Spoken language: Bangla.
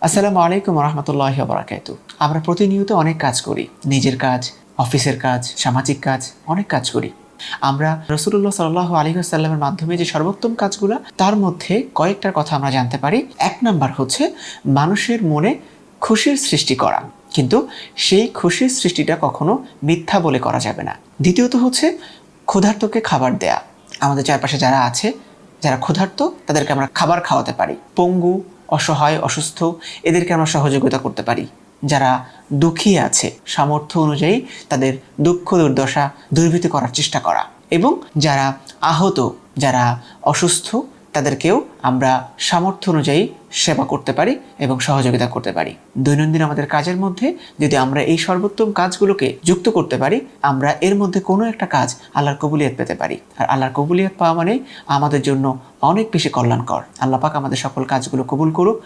আসসালামু আলাইকুম রহমতুল্লাহি ওয়া বারাকাতুহু। আমরা প্রতিনিয়ত অনেক কাজ করি, নিজের কাজ, অফিসের কাজ, সামাজিক কাজ, অনেক কাজ করি। আমরা রাসূলুল্লাহ সাল্লাল্লাহু আলাইহি ওয়াসাল্লামের মাধ্যমে যে সর্বোত্তম কাজগুলো, তার মধ্যে কয়েকটার কথা আমরা জানতে পারি। এক নাম্বার হচ্ছে মানুষের মনে খুশির সৃষ্টি করা, কিন্তু সেই খুশির সৃষ্টিটা কখনো মিথ্যা বলে করা যাবে না। দ্বিতীয়ত হচ্ছে ক্ষুধার্তকে খাবার দেয়া। আমাদের চারপাশে যারা আছে, যারা ক্ষুধার্ত, তাদেরকে আমরা খাবার খাওয়াতে পারি। পঙ্গু, অসহায়, অসুস্থ, এদেরকে আমরা সহযোগিতা করতে পারি। যারা দুঃখী আছে, সামর্থ্য অনুযায়ী তাদের দুঃখ দুর্দশা দূরীভূত করার চেষ্টা করা। এবং যারা আহত, যারা অসুস্থ, তাদেরকেও আমরা সামর্থ্য অনুযায়ী সেবা করতে পারি এবং সহযোগিতা করতে পারি। দৈনন্দিন আমাদের কাজের মধ্যে যদি আমরা এই সর্বোত্তম কাজগুলোকে যুক্ত করতে পারি, আমরা এর মধ্যে কোনো একটা কাজ আল্লাহর কবুলিয়ত পেতে পারি। আর আল্লাহর কবুলিয়ত পাওয়া মানে আমাদের জন্য অনেক বেশি কল্যাণকর। আল্লাহ পাক আমাদের সকল কাজগুলো কবুল করুক।